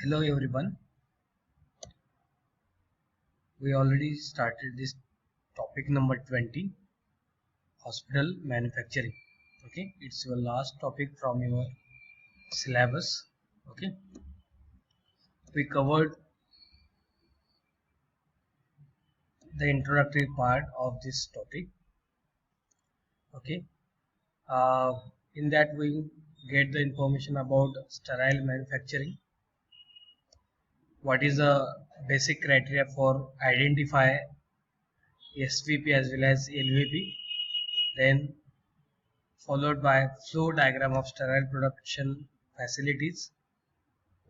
Hello everyone. We already started this topic number 20, hospital manufacturing. Okay, it's your last topic from your syllabus. Okay, we covered the introductory part of this topic. Okay, uh, in that we get the information about sterile manufacturing. What is the basic criteria for identify SVP as well as LVP? Then followed by flow diagram of sterile production facilities.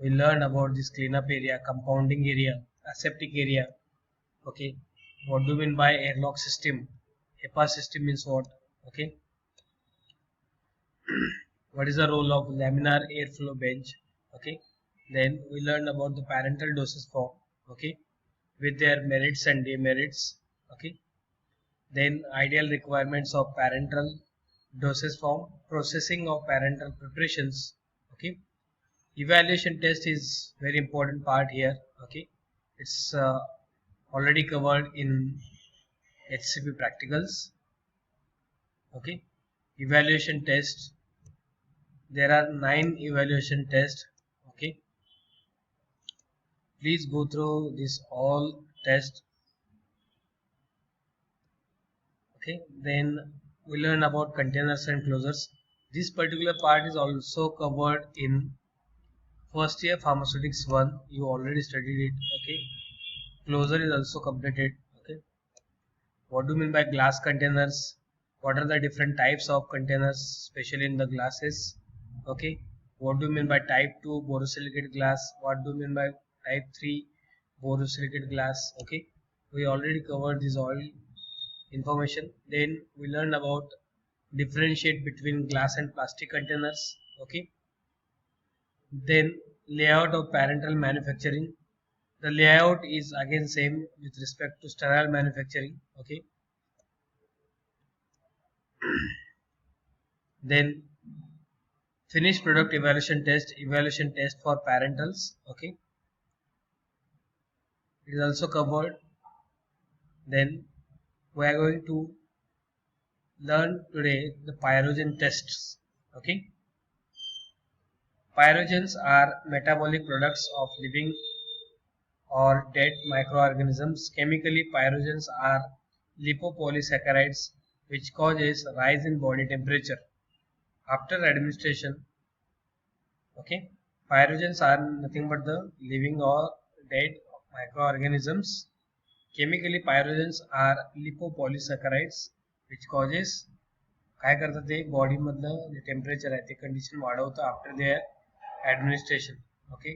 We learned about this cleanup area, compounding area, aseptic area. Okay, what do you mean by airlock system? HEPA system means what? Okay, what is the role of laminar airflow bench? Okay, then we learned about the parental doses form. Okay, with their merits and demerits. Okay, then ideal requirements of parental doses form, processing of parental preparations. Okay, evaluation test is very important part here. Okay, it's already covered in HCP practicals. Okay, evaluation test, there are 9 evaluation tests. Okay, please go through this all test. Okay, then we learn about containers and closures. This particular part is also covered in first year pharmaceutics 1. You already studied it. Okay, closure is also completed. Okay, what do you mean by glass containers? What are the different types of containers, especially in the glasses? Okay, what do you mean by type 2 borosilicate glass? What do you mean by type 3 borosilicate glass? Okay, we already covered this all information. Then we learned about differentiate between glass and plastic containers. Okay, then layout of parental manufacturing. The layout is again same with respect to sterile manufacturing. Okay, then finished product evaluation test for parentals. Okay, it is also covered. Then we are going to learn today the pyrogen tests. Okay, pyrogens are metabolic products of living or dead microorganisms. Chemically, pyrogens are lipopolysaccharides which causes rise in body temperature after administration. Okay, pyrogens are nothing but the living or dead microorganisms. Chemically, pyrogens are lipopolysaccharides which causes काय करतात ते body मधलं जे temperature आहे ते condition वाढवतं after their administration. Okay,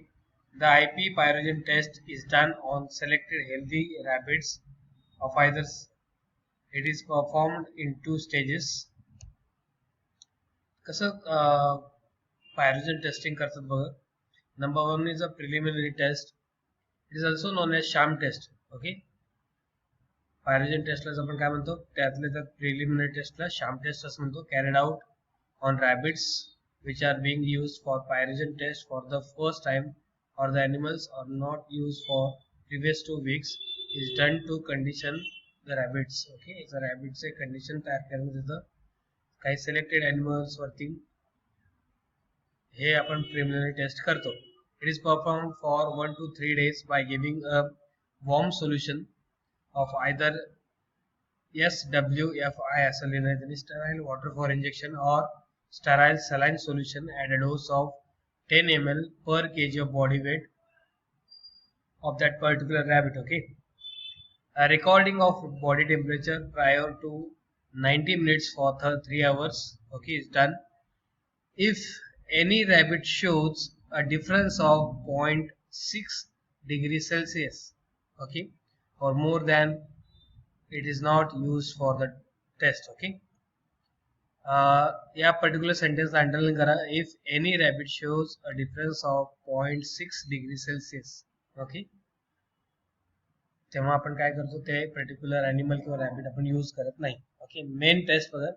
the IP pyrogen test is done on selected healthy rabbits of either. It is performed in 2 stages. कसं pyrogen testing करतात बघा. Number 1 is a preliminary test. It is also known as sham test. Okay, pyrogen टेस्टला आपण काय म्हणतो, त्यातल्या त्यात preliminary टेस्टला शाम टेस्ट असं म्हणतो. Carried out on rabbit's which are being used for pyrogen test for the first time, or the animals are not used for previous 2 weeks, is done to condition the rabbits. Okay, जर रॅबिटचे condition तयार करण्यात येतं काही selected animals वरती, हे आपण preliminary test करतो. It is perform for 1 to 3 days by giving a warm solution of either SWFI असं लिहिण्यात येईल, sterile water for injection, or sterile saline solution at a dose of 10 ml per kg of body weight of that particular rabbit. Okay, a recording of body temperature prior to 90 minutes for 3 hours. Okay, is done. If any rabbit shows a difference of 0.6 degrees Celsius, okay, or more than, it is not used for the test. Okay, या particular सेंटेन्सला underline करा. If any rabbit shows a difference of 0.6 degree Celsius. Okay, तेव्हा आपण काय करतो, ते particular animal किंवा rabbit आपण use करत नाही. ओके, मेन टेस्ट बघा.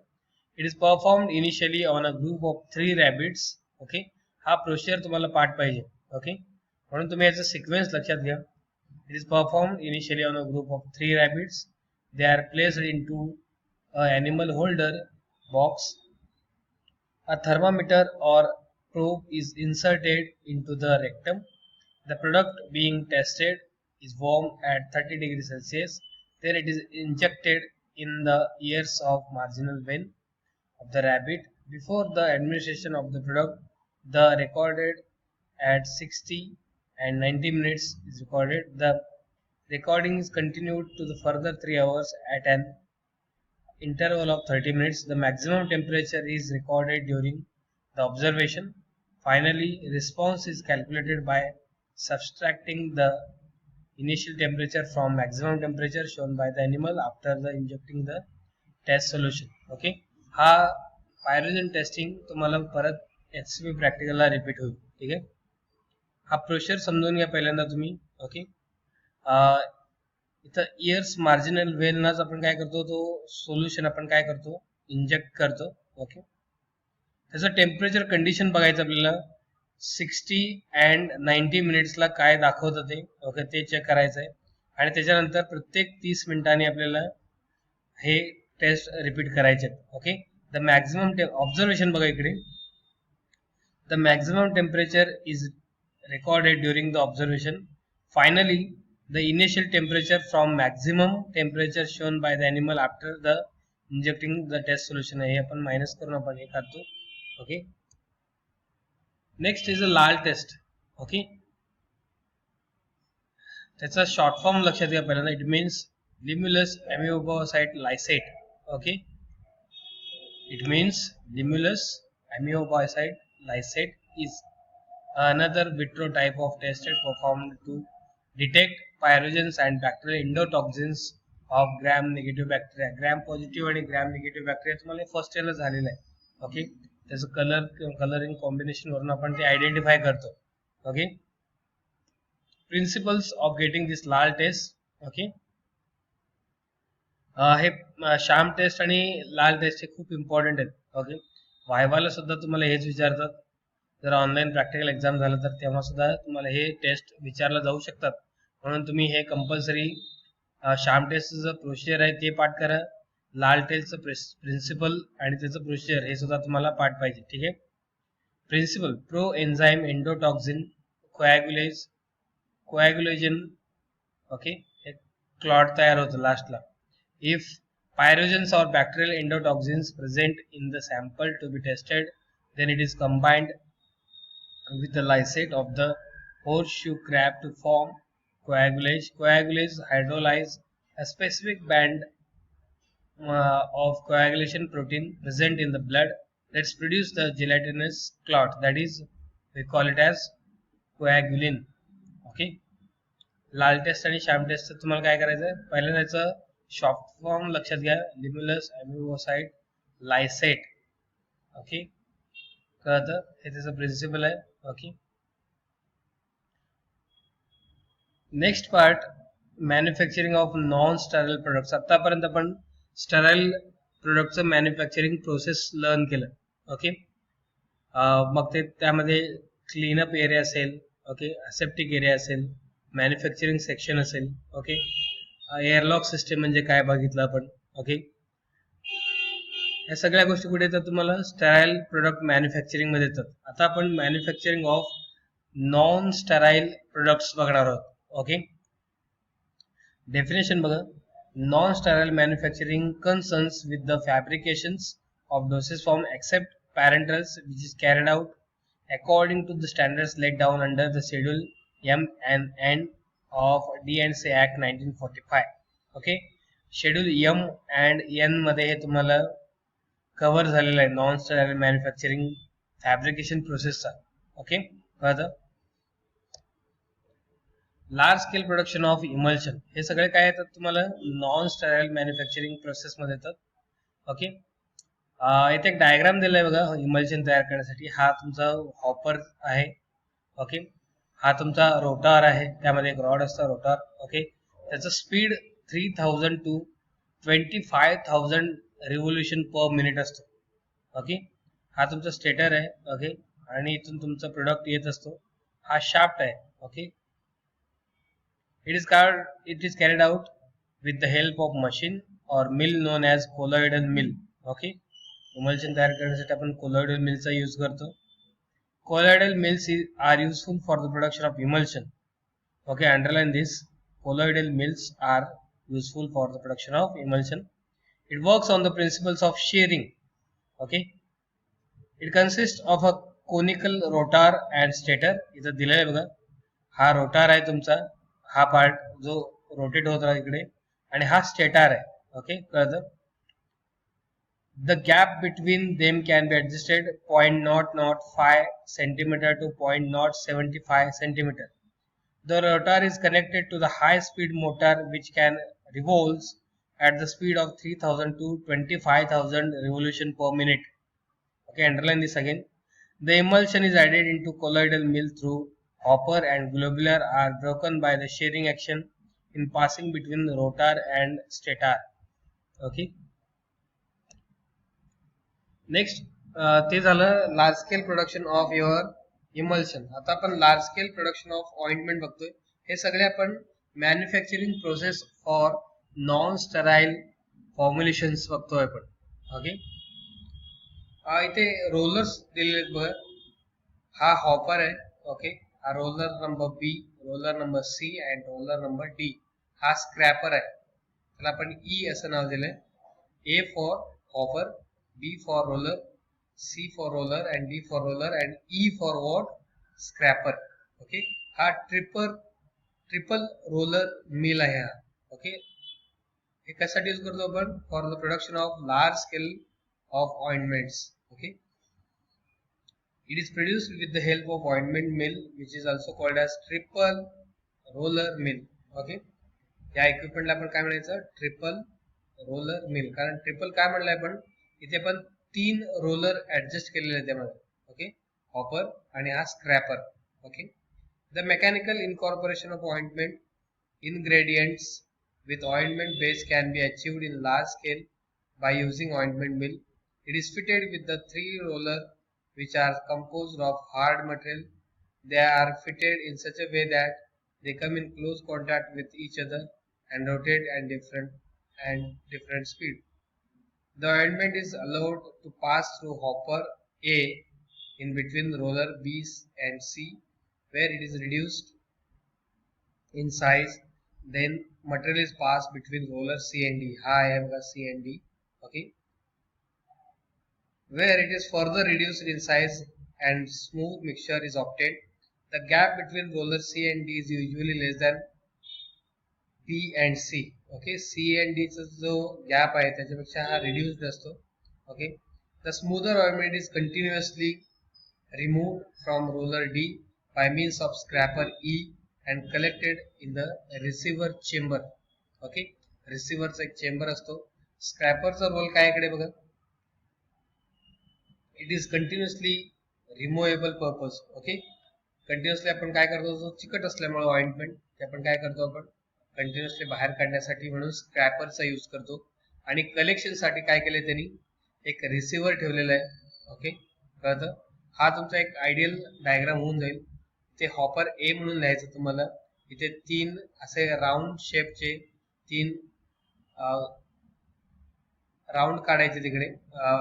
It is performed initially on a group of 3 rabbit's. Okay, हा प्रोसिजर तुम्हाला पाठ पाहिजे. ओके, म्हणून तुम्ही याचा सिक्वेन्स लक्षात घ्या. It is performed initially on a group of 3 rabbits. They are placed into a animal holder box. A thermometer or probe is inserted into the rectum. The product being tested is warm at 30 degrees Celsius. Then it is injected in the ears of marginal vein of the rabbit. Before the administration of the product, the recorded at 60 and 90 minutes is recorded. The recording is continued to the further 3 hours at an interval of 30 minutes. The maximum temperature is recorded during the observation. Finally, response is calculated by subtracting the initial temperature from maximum temperature shown by the animal after the injecting the test solution. Okay, हा pyrogen testing तुम्हाला परत HCP प्रॅक्टिकलला repeat होईल. ठीक आहे, हा process समजून घ्या पहिल्यांदा तुम्ही. ओके, इथं इयर्स मार्जिनल वेलनाच आपण काय करतो, तो सोल्युशन आपण काय करतो, इंजेक्ट करतो. ओके, त्याचं टेम्परेचर कंडिशन बघायचं आपल्याला. 60 अँड 90 मिनिट्सला काय दाखवतं ते. ओके, ते चेक करायचं आहे. आणि त्याच्यानंतर प्रत्येक 30 मिनिटांनी आपल्याला हे टेस्ट रिपीट करायचे आहेत. ओके, द मॅक्झिमम ऑब्झर्वेशन बघा इकडे. The maximum temperature is recorded during the observation. Finally, the initial temperature from maximum temperature shown by the animal after the injecting the test solution हे आपण minus करून आपण हे करतो. Okay, next is a LAL test. Okay, त्याचा short form लक्षात घ्या पहिल्यांदा. It means limulus amoebocyte lysate. Okay, it means limulus amoebocyte lysate is another vitro type of test performed to detect pyrogens and bacterial endotoxins of gram negative bacteria. Gram positive आणि gram negative bacteria तुम्हाला first इयरला झालेलं आहे. Okay, त्याचं colouring combination वरून आपण ते identify करतो. Okay, principles of getting this LAL test. Okay, हे शाम टेस्ट आणि लाल टेस्ट हे खूप इम्पॉर्टंट आहेत. ओके, वायवाला सुद्धा तुम्हाला हेच विचारतात. जर ऑनलाईन प्रॅक्टिकल एक्झाम झालं तर तेव्हा सुद्धा तुम्हाला हे टेस्ट विचारलं जाऊ शकतात. म्हणून तुम्ही हे कंपल्सरी शाम टेस्टचं जो प्रोसिजर आहे ते पाठ करा. लाल टेस्टचं प्रिन्सिपल आणि त्याचं प्रोसिजर हे सुद्धा तुम्हाला पाठ पाहिजे. ठीक आहे, प्रिन्सिपल प्रो एन्झाईम एंडोटॉक्झिन कोॲग्युलेजन. ओके, हे क्लॉट तयार होतं लास्टला. If pyrogens or bacterial endotoxins present in the sample to be tested, then it is combined with the lysate of the horseshoe crab to form coagulase. Coagulase hydrolyze a specific band of coagulation protein present in the blood. Let's produce the gelatinous clot, that is we call it as coagulin. Okay, लाल test आणि शाम test तुम्हाला काय करायचं, पहिल्यांदा त्याचं short form लक्षात घ्या. लिम्युलस अमिओसाइट लायसेट. ओके, कळतं, हे त्याचं प्रिन्सिपल आहे. Okay, next part manufacturing of non sterile products. आतापर्यंत आपण स्टराईल प्रोडक्टचं मॅन्युफॅक्चरिंग प्रोसेस लर्न केलं. ओके, मग ते त्यामध्ये क्लीनअप एरिया असेल. ओके, असेप्टिक एरिया असेल, मॅन्युफॅक्चरिंग सेक्शन असेल. ओके, एअरलॉक सिस्टम म्हणजे काय बघितलं आपण. ओके, या सगळ्या गोष्टी कुठे येतात तुम्हाला, स्टराईल प्रोडक्ट मॅन्युफॅक्चरिंग मध्ये येतात. आता आपण manufacturing of non sterile products बघणार आहोत. ओके, डेफिनेशन बघा. Non sterile manufacturing concerns with the fabrications of doses form except parenterals which is carried out according to the standards laid down under the schedule M and N of D&C Act 1945. Okay, schedule M and N मध्ये हे तुम्हाला cover झालेलं आहे non sterile manufacturing fabrication प्रोसेसचा. Okay, कळतं. Large scale production of emulsion हे सगळे काय येतात तुम्हाला नॉन स्टराईल मॅन्युफॅक्चरिंग प्रोसेसमध्ये येतात. ओके, इथे एक डायग्राम दिलाय बघा इमल्शन तयार करण्यासाठी. हा तुमचा हॉपर आहे. ओके, हा तुमचा रोटार आहे, त्यामध्ये एक रॉड असतो रोटार. ओके, त्याचं speed 3000 to 25,000 revolution per minute असतो. ओके, हा तुमचा स्टेटर आहे. ओके, आणि इथून तुमचा प्रोडक्ट येत असतो. हा शाफ्ट आहे. Okay, it is carried out with the help of machine or mill known as colloidal mill. Okay, emulsion तयार करण्यासाठी आपण colloidal mill चा यूज करतो. Colloidal mills are useful for the production of emulsion. Okay, underline this. Colloidal mills are useful for the production of emulsion. It works on the principles of shearing. Okay, it consists of a conical rotor and stator. इथं दिलेलं आहे बघा, हा rotor आहे तुमचा, हा part जो rotate होत राहा इकडे, आणि हा स्टेटर आहे. ओके, कळतं. The gap between them can be adjusted 0.005 centimeter to 0.075 centimeter. The rotor is connected to the high-speed motor which can revolves at the speed of 3000 to 25,000 revolution per minute. Okay, underline this again. The emulsion is added into colloidal mill through hopper and globular are broken by the shearing action in passing between the rotor and stator. Okay. Next ते झालं large scale production of your emulsion. आता आपण large scale production of ointment बघतोय. हे सगळे आपण manufacturing process for non sterile formulations बघतोय आपण. ओके, इथे रोलर्स दिलेले आहेत बघा. हा हॉपर आहे. ओके, हा roller number B, roller number C and roller number D. हा स्क्रॅपर आहे, त्याला आपण ई असं नाव दिलंय. A for hopper, B for roller, C for roller and D for roller and E for what? Scraper. Okay, हा triple roller mill आहे हा. ओके, हे कशासाठी यूज करतो आपण? For the production of large scale of ointments. Okay, it is produced with the help of ointment mill which is also called as triple roller mill. Okay, या इक्विपमेंटला आपण काय म्हणायचं? Triple roller mill. कारण triple काय म्हणलंय आपण? इथे पण 3 roller adjust केलेले आहेत त्यामध्ये. ओके, हॉपर आणि हा scraper. Okay, the mechanical incorporation of ointment ingredients with ointment base can be achieved in large scale by using ointment mill. It is fitted with the 3 roller which are composed of hard material. They are fitted in such a way that they come in close contact with each other and rotate at different speed. The ointment is allowed to pass through hopper A in between roller B and C where it is reduced in size. Then material is passed between roller C and D. I have got C and D. Okay, where it is further reduced in size and smooth mixture is obtained. The gap between roller C and D is usually less than B and C. Okay, C and D चा जो gap आहे त्याच्यापेक्षा हा reduced असतो. Okay, the smoother ointment is continuously removed from roller D by means of scraper E and collected in the receiver chamber. Okay, रिसिव्हरचा एक chamber असतो. स्क्रॅपरचा रोल काय इकडे बघा, it is continuously removable purpose. Okay, continuously आपण काय करतो, चिकट असल्यामुळे ऑइंटमेंट ते आपण काय करतो, आपण कंटिन्युअसली बाहेर काढण्यासाठी म्हणून स्क्रॅपरचा यूज करतो. आणि कलेक्शन साठी काय केलंय त्यांनी, एक रिसिव्हर ठेवलेला आहे. ओके, कळतं. हा तुमचा एक आयडियल डायग्राम होऊन जाईल. ते हॉपर ए म्हणून लिहायचं तुम्हाला. इथे 3 असे राऊंड शेपचे 3 राऊंड काढायचे. तिकडे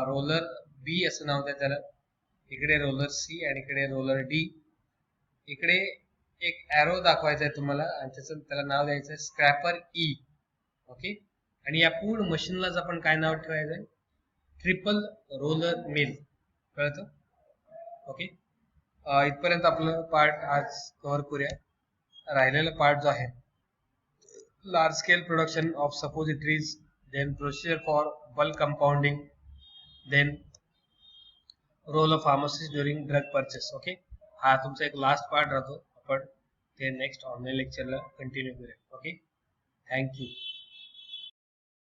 रोलर बी असं नाव द्या त्याला, इकडे रोलर सी आणि इकडे रोलर डी. इकडे एक ॲरो दाखवायचा आहे तुम्हाला आणि त्याला नाव द्यायचं आहे स्क्रॅपर ई. ओके, आणि या पूर्ण मशीनलाच आपण काय नाव ठेवायचं आहे, ट्रिपल रोलर मिल. कळतं. ओके, इथपर्यंत आपलं पार्ट आज कव्हर करूया. राहिलेला पार्ट जो आहे large scale production of suppositories, then procedure for bulk compounding, then role of pharmacist during drug purchase. Okay, हा तुमचा एक लास्ट पार्ट राहतो. आपण ते नेक्स्ट ऑनलाईन लेक्चरला कंटिन्यू करूया. Okay, thank you.